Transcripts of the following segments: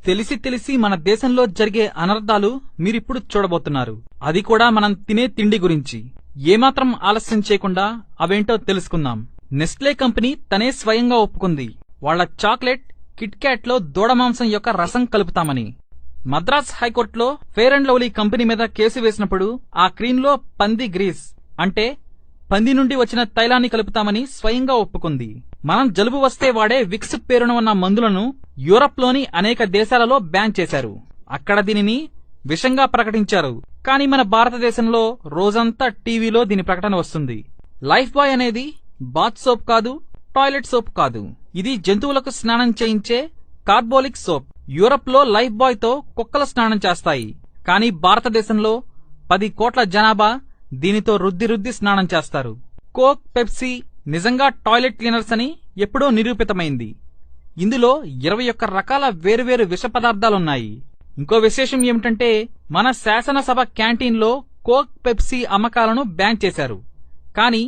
తెలిసి తెలిసి మన దేశంలో జరిగే అనర్థాలు మీరిప్పుడు చూడబోతున్నారు. అది కూడా మనం తినే తిండి గురించి. ఏమాత్రం ఆలస్యం చేయకుండా అవేంటో తెలుసుకుందాం. నెస్లే కంపెనీ తనే స్వయంగా ఒప్పుకుంది వాళ్ల చాక్లెట్ కిట్ క్యాట్ లో దూడ మాంసం యొక్క రసం కలుపుతామని. మద్రాస్ హైకోర్టులో ఫెయిర్ అండ్ లవ్లీ కంపెనీ మీద కేసు వేసినప్పుడు ఆ క్రీమ్ లో పంది గ్రీస్ అంటే పంది నుండి వచ్చిన తైలాన్ని కలుపుతామని స్వయంగా ఒప్పుకుంది. మనం జలుబు వస్తే వాడే విక్స్ పేరున ఉన్న మందులను యూరప్ లోని అనేక దేశాలలో బ్యాన్ చేశారు. అక్కడ దీనిని విషంగా ప్రకటించారు. కానీ మన భారతదేశంలో రోజంతా టీవీలో దీని ప్రకటన వస్తుంది. లైఫ్ బాయ్ అనేది బాత్ సోప్ కాదు, టాయిలెట్ సోప్ కాదు. ఇది జంతువులకు స్నానం చేయించే కార్బోలిక్ సోప్. యూరప్ లో లైఫ్ బాయ్ తో కుక్కలు స్నానం చేస్తాయి. కానీ భారతదేశంలో 10 కోట్ల జనాభా దీనితో రుద్ది స్నానం చేస్తారు. కోక్, పెప్సీ నిజంగా టాయిలెట్ క్లీనర్స్ అని ఎప్పుడో నిరూపితమైంది. ఇందులో 21 రకాల వేరువేరు విష పదార్థాలున్నాయి. ఇంకో విశేషం ఏమిటంటే మన శాసనసభ క్యాంటీన్లో కోక్, పెప్సీ అమ్మకాలను బ్యాన్ చేశారు. కానీ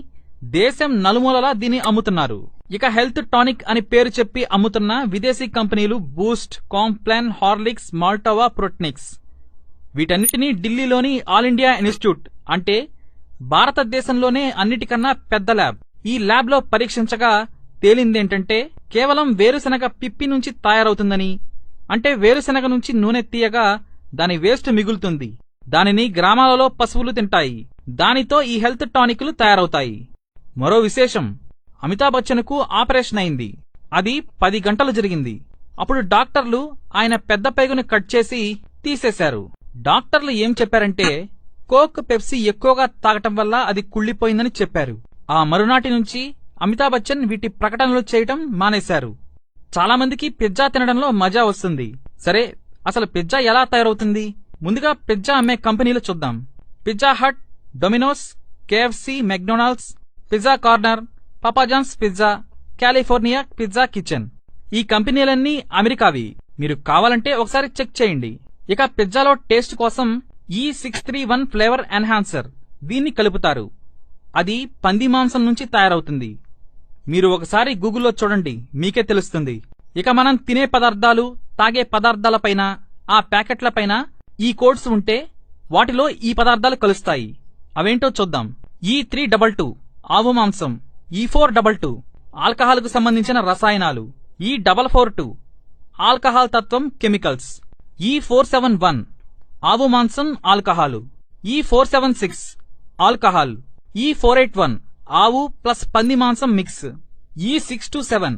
దేశం నలుమూలలా దీన్ని అమ్ముతున్నారు. ఇక హెల్త్ టానిక్ అని పేరు చెప్పి అమ్ముతున్న విదేశీ కంపెనీలు బూస్ట్, కాంప్లాన్, హార్లిక్స్, మాల్టోవా, ప్రోట్నిక్స్. వీటన్నిటినీ ఢిల్లీలోని ఆల్ ఇండియా ఇన్స్టిట్యూట్ అంటే భారతదేశంలోనే అన్నిటికన్నా పెద్ద ల్యాబ్. ఈ ల్యాబ్ లో పరీక్షించగా తేలిందేంటంటే కేవలం వేరుశనగ పిప్పి నుంచి తయారవుతుందని. అంటే వేరుశనగ నుంచి నూనె తీయగా దాని వేస్ట్ మిగులుతుంది. దానిని గ్రామాలలో పశువులు తింటాయి. దానితో ఈ హెల్త్ టానిక్లు తయారవుతాయి. మరో విశేషం, అమితాబ్ బచ్చన్ కు ఆపరేషన్ అయింది. అది 10 గంటలు జరిగింది. అప్పుడు డాక్టర్లు ఆయన పెద్ద పేగుని కట్ చేసి తీసేశారు. డాక్టర్లు ఏం చెప్పారంటే కోక్, పెప్సీ ఎక్కువగా తాగటం వల్ల అది కుళ్లిపోయిందని చెప్పారు. ఆ మరునాటి నుంచి అమితాబ్ బచ్చన్ వీటి ప్రకటనలు చేయటం మానేశారు. చాలా మందికి పిజ్జా తినడంలో మజా వస్తుంది. సరే, అసలు పిజ్జా ఎలా తయారవుతుంది? ముందుగా పిజ్జా అమ్మే కంపెనీలు చూద్దాం. Pizza Hut, Domino's, KFC, McDonald's, Pizza Corner, Papa John's Pizza, California Pizza Kitchen. ఈ కంపెనీలన్నీ అమెరికావి. మీరు కావాలంటే ఒకసారి చెక్ చేయండి. ఇక పిజ్జాలో టేస్ట్ కోసం E631 ఫ్లేవర్ ఎన్హాన్సర్ దీన్ని కలుపుతారు. అది పంది మాంసం నుంచి తయారవుతుంది. మీరు ఒకసారి గూగుల్లో చూడండి, మీకే తెలుస్తుంది. ఇక మనం తినే పదార్థాలు, తాగే పదార్థాలపైన, ఆ ప్యాకెట్లపైన ఈ కోడ్స్ ఉంటే వాటిలో ఈ పదార్థాలు కలుస్తాయి. అవేంటో చూద్దాం. E322 ఆవు మాంసం, E422 ఆల్కహాల్ కు సంబంధించిన రసాయనాలు, E442 ఆల్కహాల్ తత్వం కెమికల్స్, E471 ఆవు మాంసం ఆల్కహాలు, E476 ఆల్కహాల్, E481 ఆవు ప్లస్ పంది మాంసం మిక్స్, E627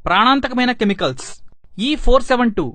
ప్రాణాంతకమైన కెమికల్స్, E472